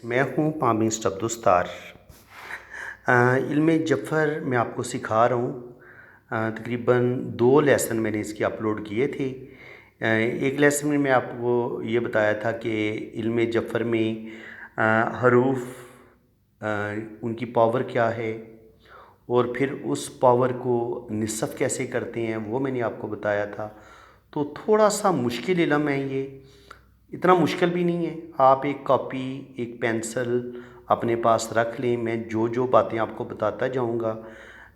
میں ہوں پامسٹ عبدالستار۔ علم جعفر میں آپ کو سکھا رہا ہوں۔ تقریباً 2 لیسن میں نے اس کی اپلوڈ کیے تھے۔ ایک لیسن میں آپ کو یہ بتایا تھا کہ علم جعفر میں حروف ان کی پاور کیا ہے، اور پھر اس پاور کو نصف کیسے کرتے ہیں وہ میں نے آپ کو بتایا تھا۔ تو تھوڑا سا مشکل علم ہے یہ، اتنا مشکل بھی نہیں ہے۔ آپ ایک کاپی، ایک پینسل اپنے پاس رکھ لیں، میں جو باتیں آپ کو بتاتا جاؤں گا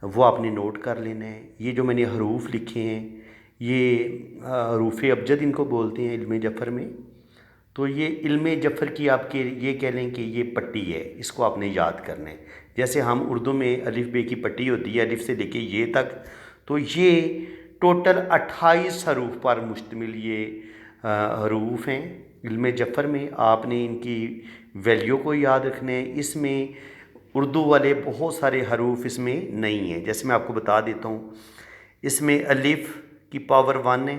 وہ آپ نے نوٹ کر لینا ہے۔ یہ جو میں نے حروف لکھے ہیں، یہ حروف ابجد ان کو بولتے ہیں علم جعفر میں۔ تو یہ علم جعفر کی آپ کے یہ کہہ لیں کہ یہ پٹی ہے، اس کو آپ نے یاد کرنا ہے۔ جیسے ہم اردو میں الف بے کی پٹی ہوتی ہے، الف سے لے کے یہ تک، تو یہ ٹوٹل 28 حروف پر مشتمل یہ حروف ہیں علم جعفر میں۔ آپ نے ان کی ویلیو کو یاد رکھنا ہے۔ اس میں اردو والے بہت سارے حروف اس میں نہیں ہیں۔ جیسے میں آپ کو بتا دیتا ہوں، اس میں الف کی پاور 1 ہے۔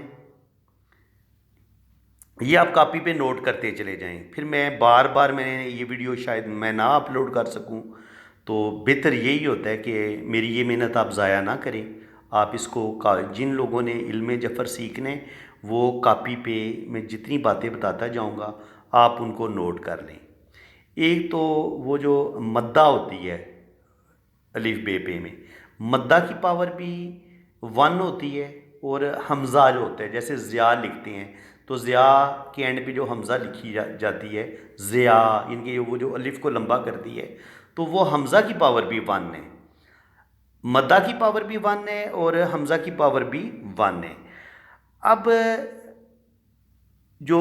یہ آپ کاپی پہ نوٹ کرتے چلے جائیں، پھر میں بار بار میں یہ ویڈیو شاید میں نہ اپلوڈ کر سکوں، تو بہتر یہی ہوتا ہے کہ میری یہ محنت آپ ضائع نہ کریں۔ آپ اس کو جن لوگوں نے علم جعفر سیکھنے، وہ کاپی پہ میں جتنی باتیں بتاتا جاؤں گا آپ ان کو نوٹ کر لیں۔ ایک تو وہ جو مدہ ہوتی ہے الف بے پہ میں، مدہ کی پاور بھی 1 ہوتی ہے، اور حمزہ جو ہوتا ہے جیسے ضیاء لکھتے ہیں، تو ضیاء کے اینڈ پہ جو حمزہ لکھی جاتی ہے ضیاء، ان کے وہ جو الف کو لمبا کرتی ہے، تو وہ حمزہ کی پاور بھی 1 ہے، مدہ کی پاور بھی 1 ہے، اور حمزہ کی پاور بھی 1 ہے۔ اب جو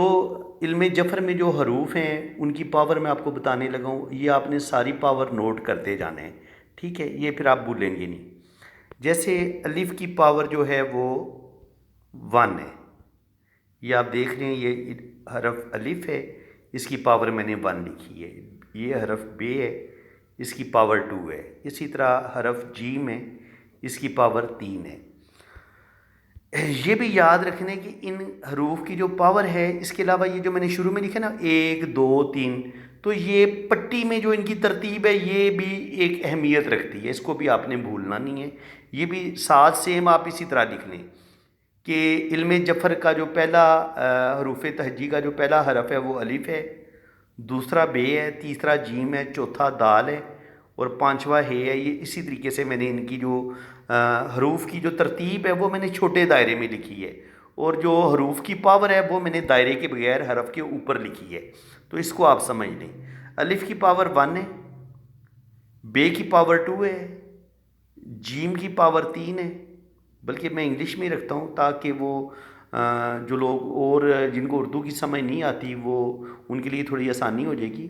علم جعفر میں جو حروف ہیں ان کی پاور میں آپ کو بتانے لگا ہوں، یہ آپ نے ساری پاور نوٹ کرتے جانے ہیں، ٹھیک ہے؟ یہ پھر آپ بھولیں گے نہیں۔ جیسے الف کی پاور جو ہے وہ 1 ہے، یہ آپ دیکھ رہے ہیں، یہ حرف الف ہے، اس کی پاور میں نے 1 لکھی ہے۔ یہ حرف بے ہے، اس کی پاور 2 ہے۔ اسی طرح حرف جیم ہے، اس کی پاور 3 ہے۔ یہ بھی یاد رکھنے کہ ان حروف کی جو پاور ہے، اس کے علاوہ یہ جو میں نے شروع میں لکھا نا 1 2 3، تو یہ پٹی میں جو ان کی ترتیب ہے یہ بھی ایک اہمیت رکھتی ہے، اس کو بھی آپ نے بھولنا نہیں ہے۔ یہ بھی ساتھ سیم آپ اسی طرح لکھ لیں کہ علم جعفر کا جو پہلا حروف تہجی کا جو پہلا حرف ہے وہ الف ہے، دوسرا بے ہے، تیسرا جیم ہے، چوتھا دال ہے، اور 5واں ہے۔ یہ اسی طریقے سے میں نے ان کی جو حروف کی جو ترتیب ہے وہ میں نے چھوٹے دائرے میں لکھی ہے، اور جو حروف کی پاور ہے وہ میں نے دائرے کے بغیر حرف کے اوپر لکھی ہے۔ تو اس کو آپ سمجھ لیں، الف کی پاور 1 ہے، بے کی پاور 2 ہے، جیم کی پاور 3 ہے، بلکہ میں انگلش میں رکھتا ہوں تاکہ وہ جو لوگ اور جن کو اردو کی سمجھ نہیں آتی وہ ان کے لیے تھوڑی آسانی ہو جائے گی۔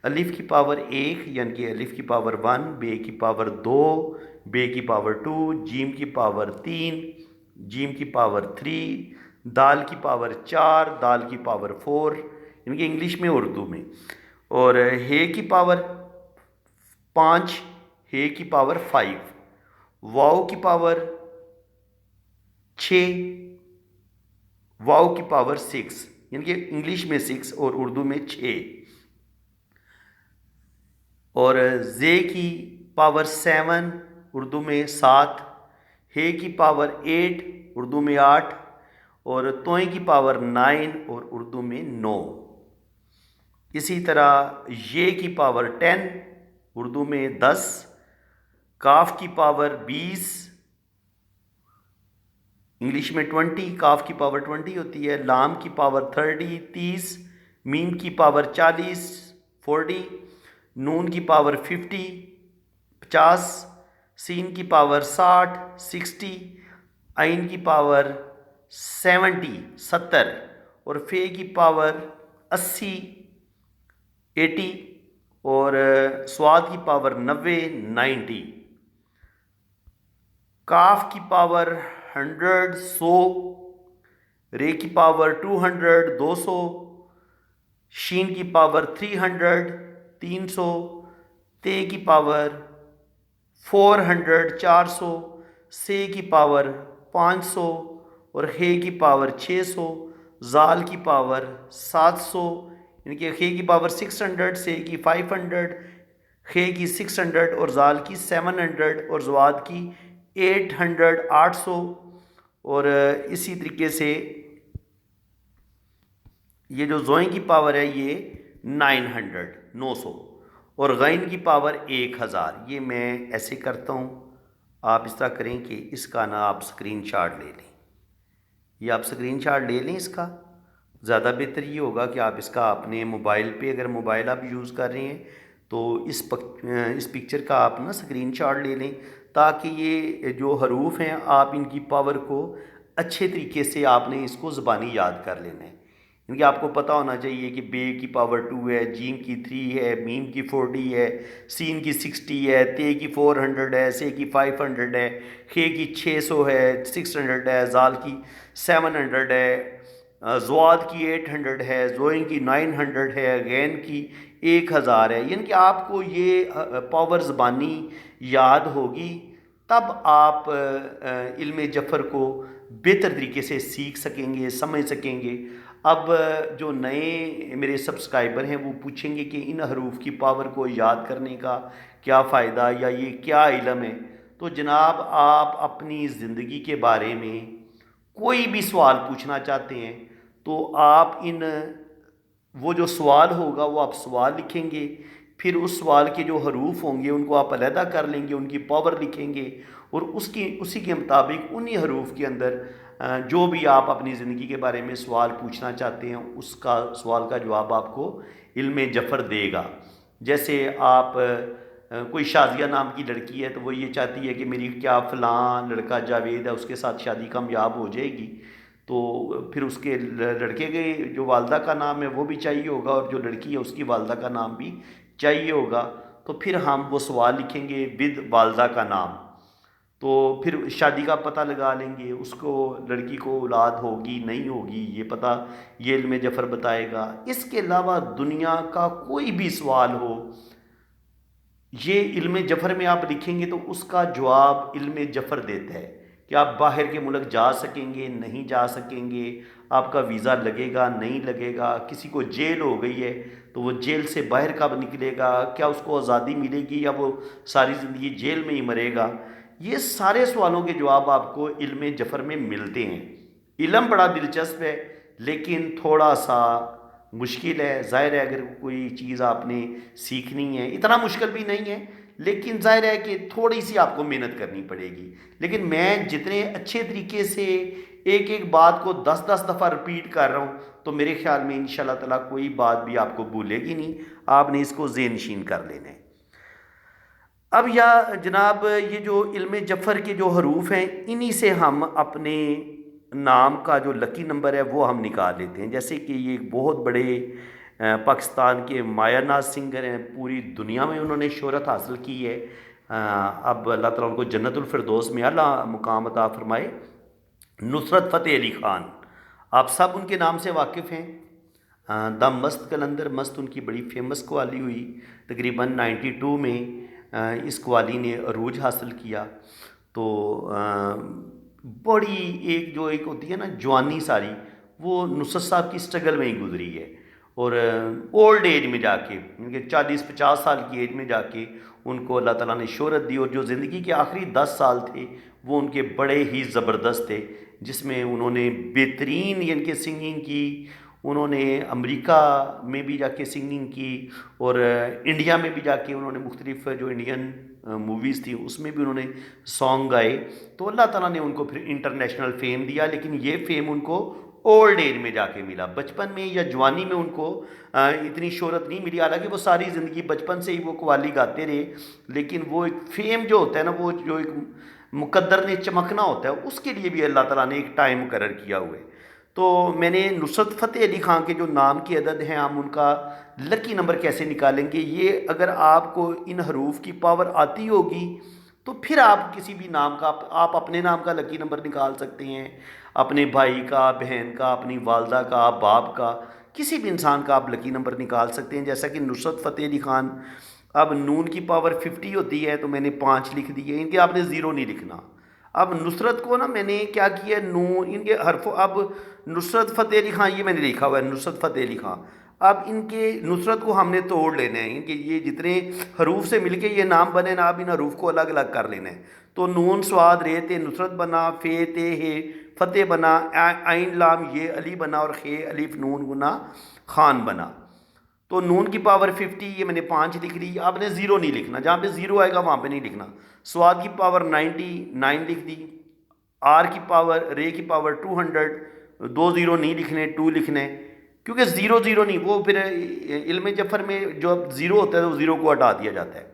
الف کی پاور 1 یعنی کہ الف کی پاور 1، بے کی پاور 2، بے کی پاور 2، جیم کی پاور 3، جیم کی پاور 3، دال کی پاور 4، دال کی پاور 4، یعنی کہ انگلش میں اردو میں، اور ہے کی پاور 5، ہے کی پاور 5، واؤ کی پاور 6، واؤ کی پاور 6، یعنی کہ انگلش میں 6 اور اردو میں 6، اور زے کی پاور 7، اردو میں 7، ہے کی پاور 8، اردو میں 8، اور توئیں کی پاور 9 اور اردو میں 9۔ اسی طرح یہ کی پاور 10، اردو میں 10، کاف کی پاور 20، انگلش میں 20، کاف کی پاور 20 ہوتی ہے، لام کی پاور 30، میم کی پاور 40، نون کی پاور 50، سین کی پاور 60، عین کی پاور 70، اور فے کی پاور 80، اور سواد کی پاور 90، کاف کی پاور 100، رے کی پاور 200، شین کی پاور 300، تے کی پاور 400، سے کی پاور 500، اور ہے کی پاور 600، زال کی پاور 700، یعنی کہ خے کی پاور 600، سے کی 500، خے کی 600 اور زال کی 700 اور زواد کی 800 800، اور اسی طریقے سے یہ جو زوئیں کی پاور ہے یہ 900 900، اور غین کی پاور 1000۔ یہ میں ایسے کرتا ہوں، آپ اس طرح کریں کہ اس کا نا آپ سکرین شاٹ لے لیں، یہ آپ سکرین شاٹ لے لیں اس کا، زیادہ بہتر یہ ہوگا کہ آپ اس کا اپنے موبائل پہ، اگر موبائل آپ یوز کر رہے ہیں تو اس پکچر کا آپ نا سکرین شاٹ لے لیں، تاکہ یہ جو حروف ہیں آپ ان کی پاور کو اچھے طریقے سے آپ نے اس کو زبانی یاد کر لینا ہے۔ کیونکہ آپ کو پتہ ہونا چاہیے کہ بے کی پاور 2 ہے، جیم کی 3 ہے، میم کی 40 ہے، سین کی 60 ہے، تے کی 400 ہے، سے کی 500 ہے، خے کی 600 ہے، 600 ہے، زال کی 700 ہے، زواد کی 800 ہے، زوئن کی 900 ہے، غین کی 1000 ہے۔ یعنی کہ آپ کو یہ پاور زبانی یاد ہوگی، تب آپ علم جفر کو بہتر طریقے سے سیکھ سکیں گے، سمجھ سکیں گے۔ اب جو نئے میرے سبسکرائبر ہیں وہ پوچھیں گے کہ ان حروف کی پاور کو یاد کرنے کا کیا فائدہ، یا یہ کیا علم ہے؟ تو جناب آپ اپنی زندگی کے بارے میں کوئی بھی سوال پوچھنا چاہتے ہیں تو آپ وہ جو سوال ہوگا وہ آپ سوال لکھیں گے، پھر اس سوال کے جو حروف ہوں گے ان کو آپ علیحدہ کر لیں گے، ان کی پاور لکھیں گے، اور اسی کے مطابق انہی حروف کے اندر جو بھی آپ اپنی زندگی کے بارے میں سوال پوچھنا چاہتے ہیں اس کا سوال کا جواب آپ کو علم جفر دے گا۔ جیسے آپ کوئی شازیہ نام کی لڑکی ہے تو وہ یہ چاہتی ہے کہ میری کیا فلاں لڑکا جاوید ہے اس کے ساتھ شادی کامیاب ہو جائے گی، تو پھر اس کے لڑکے کے جو والدہ کا نام ہے وہ بھی چاہیے ہوگا، اور جو لڑکی ہے اس کی والدہ کا نام بھی چاہیے ہوگا، تو پھر ہم وہ سوال لکھیں گے ود والدہ کا نام، تو پھر شادی کا پتہ لگا لیں گے، اس کو لڑکی کو اولاد ہوگی نہیں ہوگی یہ پتہ یہ علم جفر بتائے گا۔ اس کے علاوہ دنیا کا کوئی بھی سوال ہو، یہ علم جفر میں آپ لکھیں گے تو اس کا جواب علم جفر دیتا ہے کہ آپ باہر کے ملک جا سکیں گے نہیں جا سکیں گے، آپ کا ویزا لگے گا نہیں لگے گا، کسی کو جیل ہو گئی ہے تو وہ جیل سے باہر کب نکلے گا، کیا اس کو آزادی ملے گی یا وہ ساری زندگی جیل میں ہی مرے گا۔ یہ سارے سوالوں کے جواب آپ کو علم جفر میں ملتے ہیں۔ علم بڑا دلچسپ ہے لیکن تھوڑا سا مشکل ہے، ظاہر ہے اگر کوئی چیز آپ نے سیکھنی ہے، اتنا مشکل بھی نہیں ہے لیکن ظاہر ہے کہ تھوڑی سی آپ کو محنت کرنی پڑے گی، لیکن میں جتنے اچھے طریقے سے ایک ایک بات کو 10 دفعہ رپیٹ کر رہا ہوں تو میرے خیال میں انشاءاللہ تعالیٰ کوئی بات بھی آپ کو بھولے گی نہیں، آپ نے اس کو ذہن نشین کر لینا ہے۔ اب یا جناب یہ جو علم جفر کے جو حروف ہیں انہی سے ہم اپنے نام کا جو لکی نمبر ہے وہ ہم نکال لیتے ہیں۔ جیسے کہ یہ ایک بہت بڑے پاکستان کے مایا ناز سنگر ہیں، پوری دنیا میں انہوں نے شہرت حاصل کی ہے، اب اللہ تعالیٰ ان کو جنت الفردوس میں اعلیٰ مقام عطا فرمائے۔ نصرت فتح علی خان، آپ سب ان کے نام سے واقف ہیں۔ دا مست کلندر مست ان کی بڑی فیمس قوالی ہوئی، تقریباً 92 میں اس قوالی نے عروج حاصل کیا۔ تو بڑی ایک ہوتی ہے نا جوانی ساری، وہ نصرت صاحب کی سٹرگل میں ہی گزری ہے، اور اولڈ ایج میں جا کے 40-50 سال کی ایج میں جا کے ان کو اللہ تعالیٰ نے شہرت دی، اور جو زندگی کے آخری 10 سال تھے وہ ان کے بڑے ہی زبردست تھے، جس میں انہوں نے بہترین یعنی کہ سنگنگ کی، انہوں نے امریکہ میں بھی جا کے سنگنگ کی، اور انڈیا میں بھی جا کے انہوں نے مختلف جو انڈین موویز تھی اس میں بھی انہوں نے سانگ گائے، تو اللہ تعالیٰ نے ان کو پھر انٹرنیشنل فیم دیا، لیکن یہ فیم ان کو اولڈ ایج میں جا کے ملا، بچپن میں یا جوانی میں ان کو اتنی شہرت نہیں ملی، حالانکہ وہ ساری زندگی بچپن سے ہی وہ قوالی گاتے رہے، لیکن وہ ایک فیم جو ہوتا ہے نا، وہ جو ایک مقدر نے چمکنا ہوتا ہے، اس کے لیے بھی اللہ تعالیٰ نے ایک ٹائم مقرر کیا ہوا ہے۔ تو میں نے نصرت فتح علی خان کے جو نام کے عدد ہیں ہم ان کا لکی نمبر کیسے نکالیں گے، یہ اگر آپ کو ان حروف کی پاور آتی ہوگی تو پھر آپ کسی بھی نام کا آپ اپنے نام کا لکی نمبر نکال سکتے ہیں، اپنے بھائی کا، بہن کا، اپنی والدہ کا، باپ کا، کسی بھی انسان کا آپ لکی نمبر نکال سکتے ہیں۔ جیسا کہ نصرت فتح علی خان، اب نون کی پاور 50 ہوتی ہے تو میں نے 5 لکھ دی ہے، ان کے آپ نے 0 نہیں لکھنا۔ اب نصرت کو نا میں نے کیا کیا، ان کے حرف، اب نصرت فتح علی خان یہ میں نے لکھا ہوا ہے نصرت فتح علی خان، اب ان کے نصرت کو ہم نے توڑ لینا ہے کہ یہ جتنے حروف سے مل کے یہ نام بنے نا، اب ان حروف کو الگ الگ کر لینا ہے. تو نون صاد رے تے نصرت بنا، فے تے ہے فتح بنا، عین لام یہ علی بنا، اور خے الف نون گنا خان بنا. تو نون کی پاور 50، یہ میں نے 5 لکھ لی. آپ نے 0 نہیں لکھنا، جہاں پہ 0 آئے گا وہاں پہ نہیں لکھنا. سواد کی پاور 90، 9 لکھ دی. آر کی پاور، رے کی پاور 200، 2 0 نہیں لکھنے، 2 لکھنے، کیونکہ 0 0 نہیں، وہ پھر علم جفر میں جو 0 ہوتا ہے تو 0 کو ہٹا دیا جاتا ہے.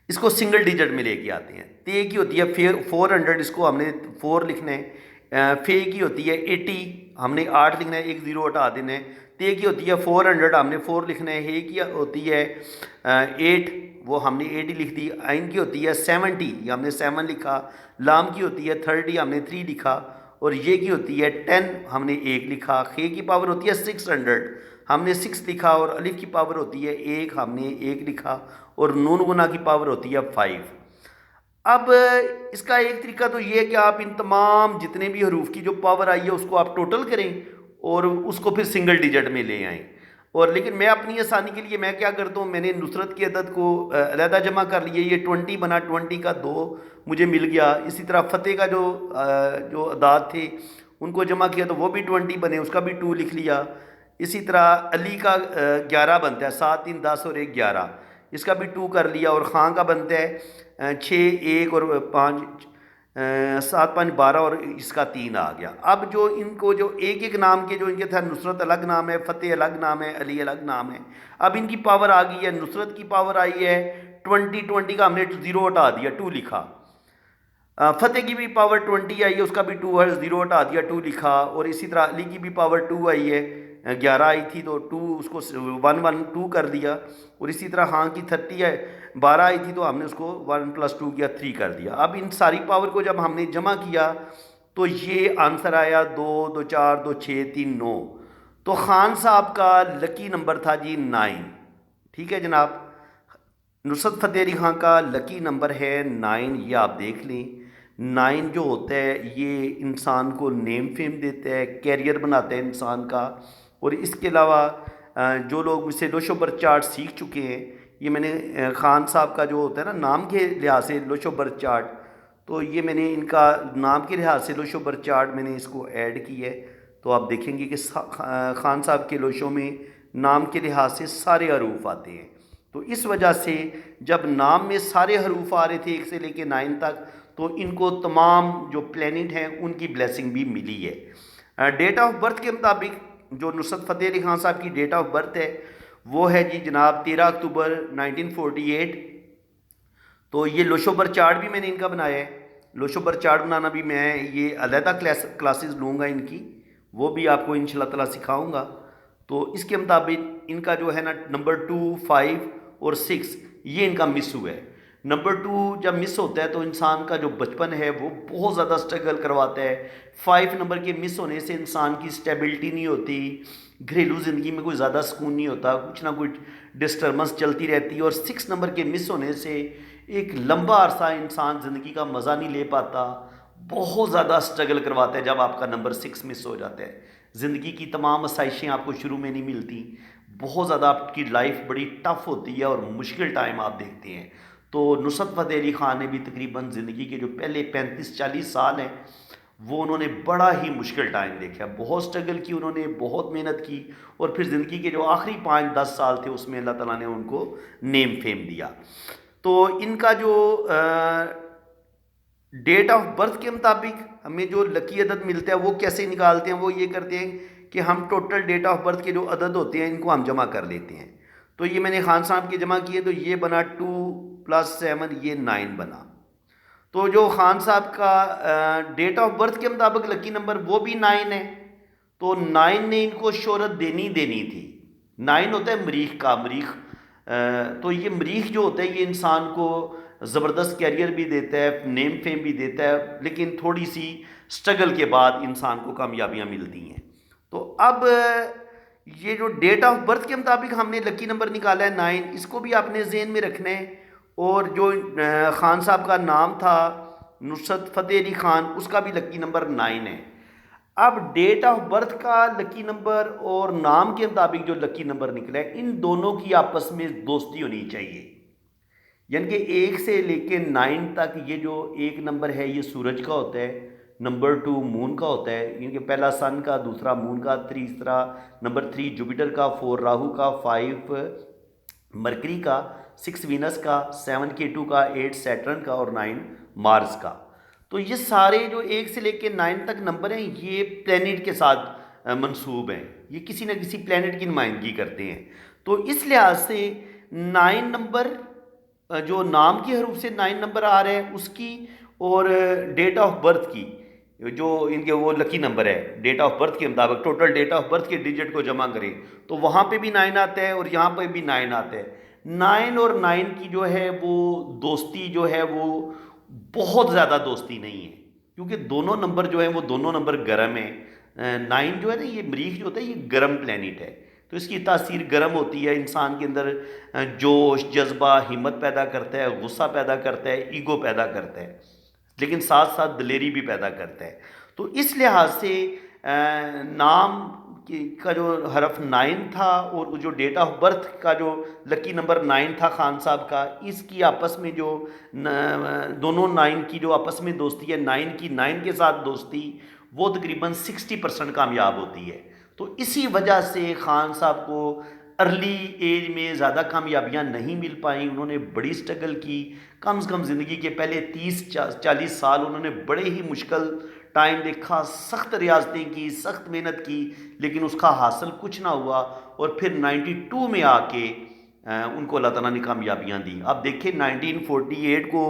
اس کو سنگل ڈیجٹ میں لے کے آتے ہیں. تے کی ہوتی ہے 400، اس کو ہم نے 4 لکھنا ہے. فے کی ہوتی ہے 80، ہم نے 8 لکھنا ہے، ایک 0 ہٹا دینا ہے. تے کی ہوتی ہے 400، ہم نے 4 لکھنا ہے. ہے کی ہوتی ہے 8، وہ ہم نے 8 لکھ دی. عین کی ہوتی ہے 70، یہ ہم نے 7 لکھا. لام کی ہوتی ہے 30، ہم نے 3 لکھا. اور یہ کی ہوتی ہے 10، ہم نے 1 لکھا. خے کی پاور ہوتی ہے 600، ہم نے 6 لکھا. اور الف کی پاور ہوتی ہے 1، ہم نے 1 لکھا. اور نون گنا کی پاور ہوتی ہے 5. اب اس کا ایک طریقہ تو یہ ہے کہ آپ ان تمام جتنے بھی حروف کی جو پاور آئی ہے اس کو آپ ٹوٹل کریں اور اس کو پھر سنگل ڈیجٹ میں لے آئیں. اور لیکن میں اپنی آسانی کے لیے میں کیا کرتا ہوں، میں نے نصرت کی عدد کو علیحدہ جمع کر لیے. یہ 20 بنا، 20 کا 2 مجھے مل گیا. اسی طرح فتح کا جو اعداد تھے ان کو جمع کیا تو وہ بھی 20 بنے، اس کا بھی 2 لکھ لیا. اسی طرح علی کا 11 بنتا ہے، 7 3 10 اور 1 11، اس کا بھی 2 کر لیا. اور خان کا بنتا ہے 6 1 اور 5 7 5 12، اور اس کا 3 آ گیا. اب جو ان کو جو ایک ایک نام کے جو ان کے تھے، نصرت الگ نام ہے، فتح الگ نام ہے، علی الگ نام ہے. اب ان کی پاور آ گئی ہے. نصرت کی پاور آئی ہے 20، 20 کا ہم نے 0 ہٹا دیا، 2 لکھا. فتح کی بھی پاور 20 آئی ہے، اس کا بھی 2 ہے، 0 ہٹا دیا، 2 لکھا. اور اسی طرح علی کی بھی پاور 2 آئی ہے، 11 آئی تھی تو 2 اس کو 1 1 2 کر دیا. اور اسی طرح ہاں کی 30 ہے، 12 آئی تھی تو ہم نے اس کو 1 + 2 کیا، 3 کر دیا. اب ان ساری پاور کو جب ہم نے جمع کیا تو یہ آنسر آیا 2 2 4 2 6 3 9. تو خان صاحب کا لکی نمبر تھا جی 9. ٹھیک ہے جناب، نصرت فتح علی خان کا لکی نمبر ہے 9. یہ آپ دیکھ لیں. 9 جو ہوتا ہے یہ انسان کو نیم فیم دیتا ہے، کیریئر بناتا ہے انسان کا. اور اس کے علاوہ جو لوگ مجھ سے لوشو برتھ چارٹ سیکھ چکے ہیں، یہ میں نے خان صاحب کا جو ہوتا ہے نا نام کے لحاظ سے لوشو برتھ چارٹ، تو یہ میں نے ان کا نام کے لحاظ سے لوشو برتھ چارٹ میں نے اس کو ایڈ کی ہے. تو آپ دیکھیں گے کہ خان صاحب کے لوشو میں نام کے لحاظ سے سارے حروف آتے ہیں. تو اس وجہ سے جب نام میں سارے حروف آ رہے تھے 1 سے لے کے 9 تک، تو ان کو تمام جو پلینٹ ہیں ان کی بلیسنگ بھی ملی ہے. ڈیٹ آف برتھ کے مطابق جو نصرت فتح علی خان صاحب کی ڈیٹ آف برتھ ہے وہ ہے جی جناب 13 اکتوبر 1948. تو یہ لوشو برتھ چارٹ بھی میں نے ان کا بنایا ہے. لوشو برتھ چارٹ بنانا بھی میں یہ علیحدہ کلاسز لوں گا ان کی، وہ بھی آپ کو انشاءاللہ تعالیٰ سکھاؤں گا. تو اس کے مطابق ان کا جو ہے نا نمبر 2 5 اور 6 یہ ان کا مس ہوا ہے. نمبر 2 جب مس ہوتا ہے تو انسان کا جو بچپن ہے وہ بہت زیادہ سٹرگل کرواتا ہے. 5 نمبر کے مس ہونے سے انسان کی سٹیبلٹی نہیں ہوتی، گھریلو زندگی میں کوئی زیادہ سکون نہیں ہوتا، کچھ نہ کچھ ڈسٹربنس چلتی رہتی ہے. اور 6 نمبر کے مس ہونے سے ایک لمبا عرصہ انسان زندگی کا مزہ نہیں لے پاتا، بہت زیادہ سٹرگل کرواتا ہے. جب آپ کا نمبر 6 مس ہو جاتا ہے زندگی کی تمام آسائشیں آپ کو شروع میں نہیں ملتی، بہت زیادہ آپ کی لائف بڑی ٹف ہوتی ہے اور مشکل ٹائم آپ دیکھتے ہیں. تو نصرت فتح علی خان نے بھی تقریباً زندگی کے جو پہلے 35 40 سال ہیں وہ انہوں نے بڑا ہی مشکل ٹائم دیکھا، بہت سٹرگل کی انہوں نے، بہت محنت کی. اور پھر زندگی کے جو آخری 5 10 سال تھے اس میں اللہ تعالیٰ نے ان کو نیم فیم دیا. تو ان کا جو ڈیٹ آف برتھ کے مطابق ہمیں جو لکی عدد ملتا ہے وہ کیسے نکالتے ہیں، وہ یہ کرتے ہیں کہ ہم ٹوٹل ڈیٹ آف برتھ کے جو عدد ہوتے ہیں ان کو ہم جمع کر لیتے ہیں. تو یہ میں نے خان صاحب کے جمع کیے تو یہ بنا 2 + 7 یہ 9 بنا. تو جو خان صاحب کا ڈیٹ آف برتھ کے مطابق لکی نمبر وہ بھی 9 ہے. تو 9 نے ان کو شہرت دینی تھی. 9 ہوتا ہے مریخ کا، مریخ. تو یہ مریخ جو ہوتا ہے یہ انسان کو زبردست کیریئر بھی دیتا ہے، نیم فیم بھی دیتا ہے، لیکن تھوڑی سی سٹرگل کے بعد انسان کو کامیابیاں ملتی ہیں. تو اب یہ جو ڈیٹ آف برتھ کے مطابق ہم نے لکی نمبر نکالا ہے 9، اس کو بھی آپ نے ذہن میں رکھنا ہے. اور جو خان صاحب کا نام تھا نصرت فتح علی خان، اس کا بھی لکی نمبر 9 ہے. اب ڈیٹ آف برتھ کا لکی نمبر اور نام کے مطابق جو لکی نمبر نکلا ہے، ان دونوں کی آپس میں دوستی ہونی چاہیے، یعنی کہ 1 سے لے کے 9 تک یہ جو ایک نمبر ہے یہ سورج کا ہوتا ہے، نمبر 2 مون کا ہوتا ہے، یعنی کہ پہلا سن کا، دوسرا مون کا، تیسرا نمبر 3 جوپیٹر کا، 4 راہو کا، 5 مرکری کا، 6 وینس کا، 7 کیٹو کا، 8 سیٹرن کا اور 9 مارس کا۔ تو یہ سارے جو 1 سے لے کے 9 تک نمبر ہیں یہ پلینٹ کے ساتھ منسوب ہیں، یہ کسی نہ کسی پلینٹ کی نمائندگی کرتے ہیں۔ تو اس لحاظ سے 9 نمبر جو نام کے حروف سے 9 نمبر آ رہے ہیں اس کی، اور ڈیٹ آف برتھ کی جو ان کے وہ لکی نمبر ہے ڈیٹ آف برتھ کے مطابق، ٹوٹل ڈیٹ آف برتھ کے ڈیجٹ کو جمع کریں تو وہاں پہ بھی 9 آتا ہے اور یہاں پہ بھی 9 آتا ہے۔ 9 اور 9 کی جو ہے وہ دوستی جو ہے وہ بہت زیادہ دوستی نہیں ہے، کیونکہ دونوں نمبر جو ہیں وہ دونوں نمبر گرم ہیں۔ 9 جو ہے نا، یہ مریخ جو ہوتا ہے یہ گرم پلینٹ ہے، تو اس کی تاثیر گرم ہوتی ہے، انسان کے اندر جوش، جذبہ، ہمت پیدا کرتا ہے، غصہ پیدا کرتا ہے، ایگو پیدا کرتا ہے، لیکن ساتھ ساتھ دلیری بھی پیدا کرتا ہے۔ تو اس لحاظ سے نام کا جو حرف 9 تھا اور جو ڈیٹ آف برتھ کا جو لکی نمبر 9 تھا خان صاحب کا، اس کی آپس میں جو دونوں 9 کی جو آپس میں دوستی ہے، 9 کی 9 کے ساتھ دوستی، وہ تقریباً 60% کامیاب ہوتی ہے۔ تو اسی وجہ سے خان صاحب کو ارلی ایج میں زیادہ کامیابیاں نہیں مل پائیں، انہوں نے بڑی سٹرگل کی، کم از کم زندگی کے پہلے 30-40 سال انہوں نے بڑے ہی مشکل ٹائم دیکھا، سخت ریاضتیں کی، سخت محنت کی، لیکن اس کا حاصل کچھ نہ ہوا، اور پھر 92 میں آ کے ان کو اللہ تعالیٰ نے کامیابیاں دی۔ آپ دیکھیں 1948 کو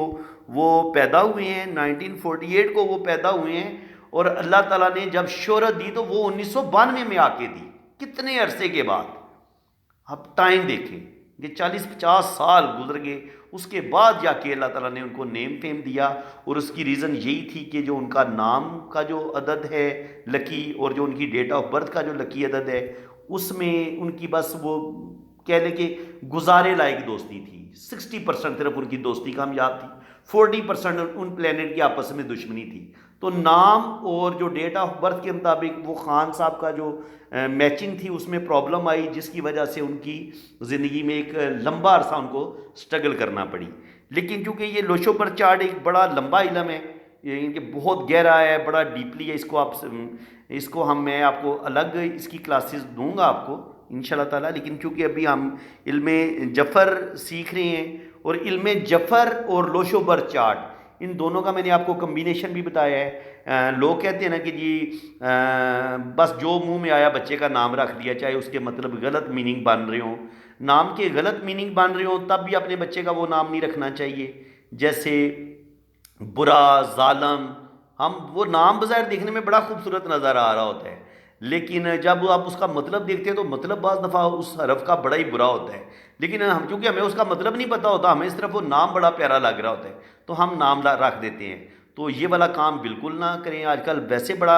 وہ پیدا ہوئے ہیں، 1948 کو وہ پیدا ہوئے ہیں، اور اللہ تعالیٰ نے جب شہرت دی تو وہ 1992 میں آ کے دی، کتنے عرصے کے بعد۔ اب ٹائم دیکھیں کہ 40-50 سال گزر گئے، اس کے بعد جا کے اللہ تعالیٰ نے ان کو نیم فیم دیا، اور اس کی ریزن یہی تھی کہ جو ان کا نام کا جو عدد ہے لکی، اور جو ان کی ڈیٹ آف برتھ کا جو لکی عدد ہے، اس میں ان کی بس وہ کہہ لیں کہ گزارے لائق دوستی تھی۔ 60% صرف ان کی دوستی کامیاب تھی، 40% ان پلینٹ کی آپس میں دشمنی تھی۔ تو نام اور جو ڈیٹ آف برتھ کے مطابق وہ خان صاحب کا جو میچنگ تھی اس میں پرابلم آئی، جس کی وجہ سے ان کی زندگی میں ایک لمبا عرصہ ان کو سٹرگل کرنا پڑی۔ لیکن چونکہ یہ لوشو پر چارٹ ایک بڑا لمبا علم ہے، یہ بہت گہرا ہے، بڑا ڈیپلی ہے، اس کو میں آپ کو الگ اس کی کلاسز دوں گا آپ کو انشاءاللہ تعالیٰ۔ لیکن چونکہ ابھی ہم علم جفر سیکھ رہے ہیں، اور علم جفر اور لوشو بر چارٹ ان دونوں کا میں نے آپ کو کمبینیشن بھی بتایا ہے۔ لوگ کہتے ہیں نا کہ جی بس جو منہ میں آیا بچے کا نام رکھ دیا، چاہے اس کے مطلب غلط میننگ بن رہے ہوں، نام کے غلط میننگ بن رہے ہوں، تب بھی اپنے بچے کا وہ نام نہیں رکھنا چاہیے۔ جیسے برا، ظالم، ہم وہ نام بظاہر دیکھنے میں بڑا خوبصورت نظر آ رہا ہوتا ہے، لیکن جب آپ اس کا مطلب دیکھتے ہیں تو مطلب بعض دفعہ اس حرف کا بڑا ہی برا ہوتا ہے، لیکن ہم چونکہ ہمیں اس کا مطلب نہیں پتہ ہوتا، ہمیں صرف وہ نام بڑا پیارا لگ رہا ہوتا ہے تو ہم نام رکھ دیتے ہیں۔ تو یہ والا کام بالکل نہ کریں۔ آج کل ویسے بڑا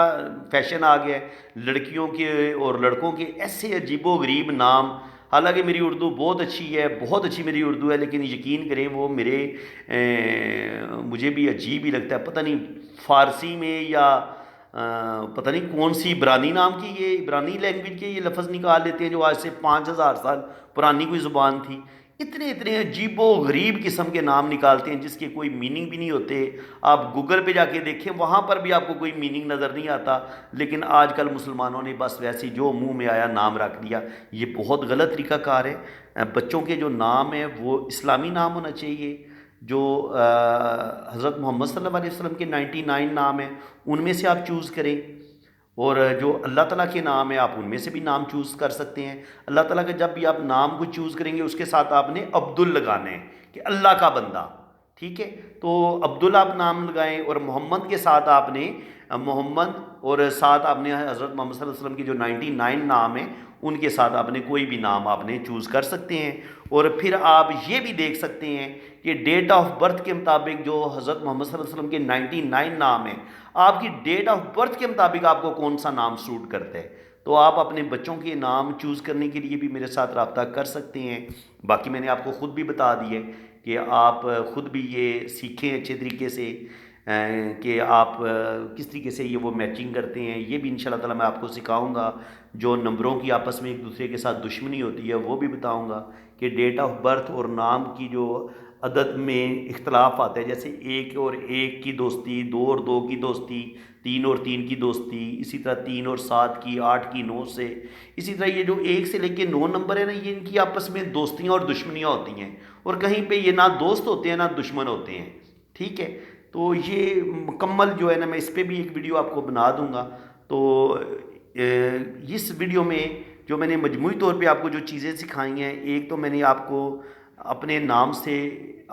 فیشن آ گیا ہے لڑکیوں کے اور لڑکوں کے ایسے عجیب و غریب نام، حالانکہ میری اردو بہت اچھی ہے، بہت اچھی میری اردو ہے، لیکن یقین کریں وہ مجھے بھی عجیب ہی لگتا ہے، پتہ نہیں فارسی میں یا پتہ نہیں کون سی عبرانی نام کی، یہ عبرانی لینگویج کے یہ لفظ نکال لیتے ہیں جو آج سے 5000 سال پرانی کوئی زبان تھی، اتنے عجیب و غریب قسم کے نام نکالتے ہیں جس کے کوئی میننگ بھی نہیں ہوتے۔ آپ گوگل پہ جا کے دیکھیں، وہاں پر بھی آپ کو کوئی میننگ نظر نہیں آتا، لیکن آج کل مسلمانوں نے بس ویسے جو منہ میں آیا نام رکھ دیا، یہ بہت غلط طریقہ کار ہے۔ بچوں کے جو نام ہیں وہ اسلامی نام ہونا چاہیے، جو حضرت محمد صلی اللہ علیہ وسلم کے 99 نام ہیں ان میں سے آپ چوز کریں، اور جو اللہ تعالیٰ کے نام ہیں آپ ان میں سے بھی نام چوز کر سکتے ہیں۔ اللہ تعالیٰ کا جب بھی آپ نام کو چوز کریں گے اس کے ساتھ آپ نے عبدل لگانا ہے کہ اللہ کا بندہ، ٹھیک ہے؟ تو عبداللہ آپ نام لگائیں، اور محمد کے ساتھ آپ نے محمد، اور ساتھ آپ نے حضرت محمد صلی اللہ علیہ وسلم کے جو 99 نام ہیں ان کے ساتھ آپ نے کوئی بھی نام آپ نے چوز کر سکتے ہیں۔ اور پھر آپ یہ بھی دیکھ سکتے ہیں کہ ڈیٹ آف برتھ کے مطابق جو حضرت محمد صلی اللہ علیہ وسلم کے 99 نام ہیں، آپ کی ڈیٹ آف برتھ کے مطابق آپ کو کون سا نام سوٹ کرتا ہے، تو آپ اپنے بچوں کے نام چوز کرنے کے لیے بھی میرے ساتھ رابطہ کر سکتے ہیں۔ باقی میں نے آپ کو خود بھی بتا دی ہے کہ آپ خود بھی یہ سیکھیں اچھے طریقے سے۔ کہ آپ کس طریقے سے یہ وہ میچنگ کرتے ہیں، یہ بھی انشاءاللہ تعالیٰ میں آپ کو سکھاؤں گا۔ جو نمبروں کی آپس میں ایک دوسرے کے ساتھ دشمنی ہوتی ہے وہ بھی بتاؤں گا، کہ ڈیٹ آف برتھ اور نام کی جو عدد میں اختلاف آتا ہے، جیسے 1 اور 1 کی دوستی، 2 اور 2 کی دوستی، 3 اور 3 کی دوستی، اسی طرح 3 اور 7 کی، 8 کی 9 سے، اسی طرح یہ جو 1 سے لے کے 9 نمبر ہے نا، یہ ان کی آپس میں دوستیاں اور دشمنیاں ہوتی ہیں، اور کہیں پہ یہ نہ دوست ہوتے ہیں نہ دشمن ہوتے ہیں، ٹھیک ہے۔ تو یہ مکمل جو ہے نا، میں اس پہ بھی ایک ویڈیو آپ کو بنا دوں گا۔ تو اس ویڈیو میں جو میں نے مجموعی طور پہ آپ کو جو چیزیں سکھائی ہیں، ایک تو میں نے آپ کو اپنے نام سے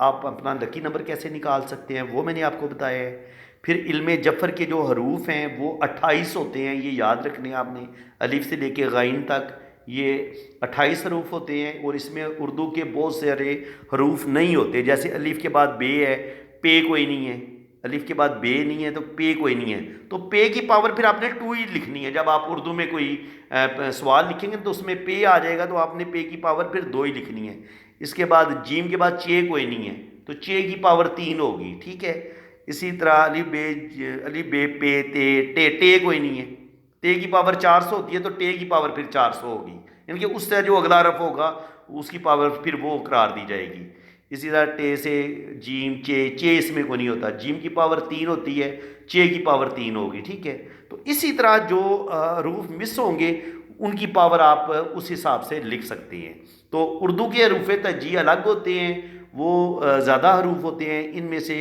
آپ اپنا لکی نمبر کیسے نکال سکتے ہیں وہ میں نے آپ کو بتایا ہے۔ پھر علم جفر کے جو حروف ہیں وہ 28 ہوتے ہیں، یہ یاد رکھنے ہیں آپ نے، الف سے لے کے غین تک یہ 28 حروف ہوتے ہیں، اور اس میں اردو کے بہت سارے حروف نہیں ہوتے، جیسے الف کے بعد بے ہے، پے کوئی نہیں ہے، الف کے بعد بے نہیں ہے تو پے کوئی نہیں ہے، تو پے کی پاور پھر آپ نے 2 ہی لکھنی ہے۔ جب آپ اردو میں کوئی سوال لکھیں گے تو اس میں پے آ جائے گا، تو آپ نے پے کی پاور پھر 2 ہی لکھنی ہے۔ اس کے بعد جیم کے بعد چے کوئی نہیں ہے تو چے کی پاور 3 ہوگی، ٹھیک ہے۔ اسی طرح الف بے پے تے ٹے، ٹے کوئی نہیں ہے، ٹے کی پاور 400 ہوتی ہے تو ٹے کی پاور پھر 400 ہوگی، یعنی کہ اس سے جو اگلا حرف ہوگا اس کی پاور پھر وہ قرار دی جائے گی۔ اسی طرح ٹے سے جیم چے، چے اس میں کوئی نہیں ہوتا، جیم کی پاور 3 ہوتی ہے، چے کی پاور 3 ہوگی، ٹھیک ہے۔ تو اسی طرح جو حروف مس ہوں گے ان کی پاور آپ اس حساب سے لکھ سکتے ہیں۔ تو اردو کے حروف تہجی الگ ہوتے ہیں، وہ زیادہ حروف ہوتے ہیں، ان میں سے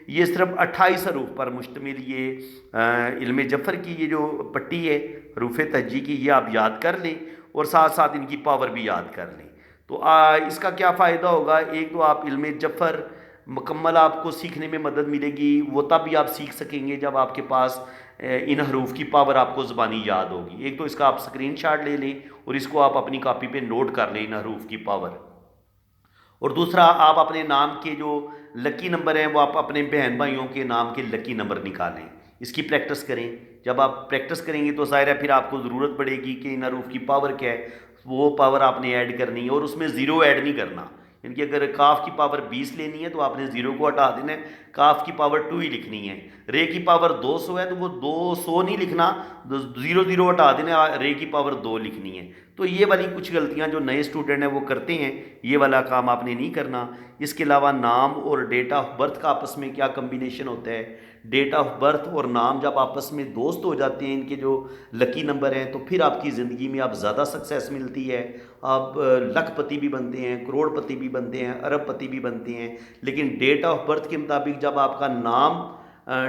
یہ صرف 28 حروف پر مشتمل یہ علم جفر کی یہ جو پٹی ہے حروف تہجی کی، یہ آپ یاد کر لیں اور ساتھ ساتھ ان کی پاور بھی یاد کر لیں۔ تو اس کا کیا فائدہ ہوگا؟ ایک تو آپ علم جفر مکمل آپ کو سیکھنے میں مدد ملے گی، وہ تب بھی آپ سیکھ سکیں گے جب آپ کے پاس ان حروف کی پاور آپ کو زبانی یاد ہوگی۔ ایک تو اس کا آپ سکرین شاٹ لے لیں اور اس کو آپ اپنی کاپی پہ نوٹ کر لیں ان حروف کی پاور، اور دوسرا آپ اپنے نام کے جو لکی نمبر ہیں وہ آپ اپنے بہن بھائیوں کے نام کے لکی نمبر نکالیں، اس کی پریکٹس کریں۔ جب آپ پریکٹس کریں گے تو ظاہر ہے پھر آپ کو ضرورت پڑے گی کہ ان حروف کی پاور کیا ہے، وہ پاور آپ نے ایڈ کرنی ہے، اور اس میں 0 ایڈ نہیں کرنا، یعنی کہ اگر کاف کی پاور 20 لینی ہے تو آپ نے 0 کو ہٹا دینا ہے، کاف کی پاور 2 ہی لکھنی ہے۔ رے کی پاور 200 ہے تو وہ 200 نہیں لکھنا، 0 ہٹا دینا، رے کی پاور 2 لکھنی ہے۔ تو یہ والی کچھ غلطیاں جو نئے اسٹوڈنٹ ہیں وہ کرتے ہیں، یہ والا کام آپ نے نہیں کرنا۔ اس کے علاوہ نام اور ڈیٹ آف برتھ کا آپس میں کیا کمبینیشن ہوتا ہے، ڈیٹ آف برتھ اور نام جب آپس میں دوست ہو جاتے ہیں، ان کے جو لکی نمبر ہیں، تو پھر آپ کی زندگی میں آپ زیادہ سکسیس ملتی ہے، آپ لکھ پتی بھی بنتے ہیں، کروڑ پتی بھی بنتے ہیں، ارب پتی بھی بنتے ہیں۔ لیکن ڈیٹ آف برتھ کے مطابق جب آپ کا نام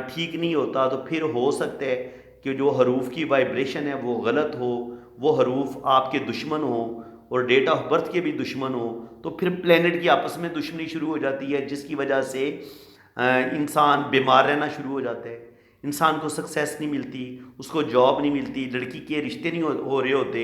ٹھیک نہیں ہوتا تو پھر ہو سکتا ہے کہ جو حروف کی وائبریشن ہے وہ غلط ہو، وہ حروف آپ کے دشمن ہوں اور ڈیٹ آف برتھ کے بھی دشمن ہوں، تو پھر پلینٹ کی آپس میں دشمنی شروع ہو جاتی ہے، جس کی وجہ سے انسان بیمار رہنا شروع ہو جاتا ہے، انسان کو سکسیس نہیں ملتی، اس کو جاب نہیں ملتی، لڑکی کے رشتے نہیں ہو رہے ہوتے،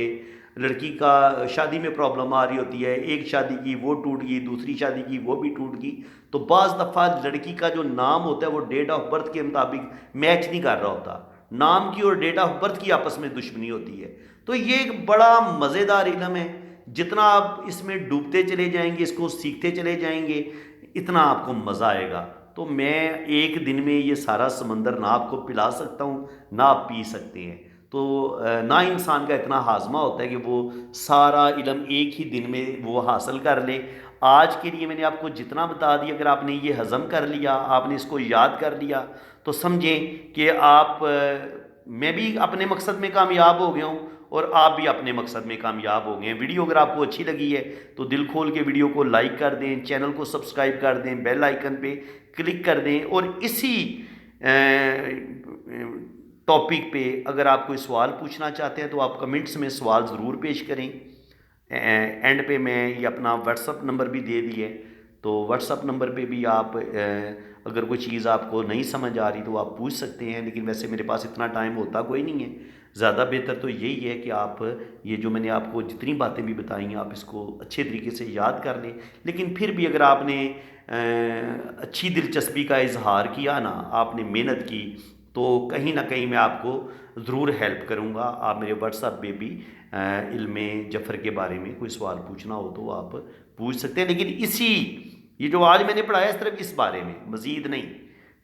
لڑکی کا شادی میں پرابلم آ رہی ہوتی ہے، ایک شادی کی وہ ٹوٹ گئی، دوسری شادی کی وہ بھی ٹوٹ گئی۔ تو بعض دفعہ لڑکی کا جو نام ہوتا ہے وہ ڈیٹ آف برتھ کے مطابق میچ نہیں کر رہا ہوتا، نام کی اور ڈیٹ آف برتھ کی آپس میں دشمنی ہوتی ہے۔ تو یہ ایک بڑا مزیدار علم ہے، جتنا آپ اس میں ڈوبتے چلے جائیں گے، اس کو سیکھتے چلے جائیں گے، اتنا آپ کو مزہ آئے گا۔ تو میں ایک دن میں یہ سارا سمندر نہ آپ کو پلا سکتا ہوں نہ آپ پی سکتے ہیں، تو نہ انسان کا اتنا ہاضمہ ہوتا ہے کہ وہ سارا علم ایک ہی دن میں وہ حاصل کر لے۔ آج کے لیے میں نے آپ کو جتنا بتا دیا، اگر آپ نے یہ ہضم کر لیا، آپ نے اس کو یاد کر لیا، تو سمجھیں کہ آپ میں بھی اپنے مقصد میں کامیاب ہو گیا ہوں اور آپ بھی اپنے مقصد میں کامیاب ہو گئے ہیں۔ ویڈیو اگر آپ کو اچھی لگی ہے تو دل کھول کے ویڈیو کو لائک کر دیں، چینل کو سبسکرائب کر دیں، بیل آئیکن پہ کلک کر دیں، اور اسی ٹاپک پہ اگر آپ کوئی سوال پوچھنا چاہتے ہیں تو آپ کمنٹس میں سوال ضرور پیش کریں۔ اینڈ پہ میں یہ اپنا واٹس اپ نمبر بھی دے دی ہے، تو واٹس اپ نمبر پہ بھی آپ اگر کوئی چیز آپ کو نہیں سمجھ آ رہی تو آپ پوچھ سکتے ہیں، لیکن ویسے میرے پاس اتنا ٹائم ہوتا کوئی نہیں ہے۔ زیادہ بہتر تو یہی ہے کہ آپ یہ جو میں نے آپ کو جتنی باتیں بھی بتائی ہیں آپ اس کو اچھے طریقے سے یاد کر لیں، لیکن پھر بھی اگر آپ نے اچھی دلچسپی کا اظہار کیا نا، آپ نے محنت کی، تو کہیں نہ کہیں میں آپ کو ضرور ہیلپ کروں گا۔ آپ میرے واٹس ایپ پہ بھی علم جفر کے بارے میں کوئی سوال پوچھنا ہو تو آپ پوچھ سکتے ہیں، لیکن یہ جو آج میں نے پڑھایا اس طرف اس بارے میں، مزید نہیں۔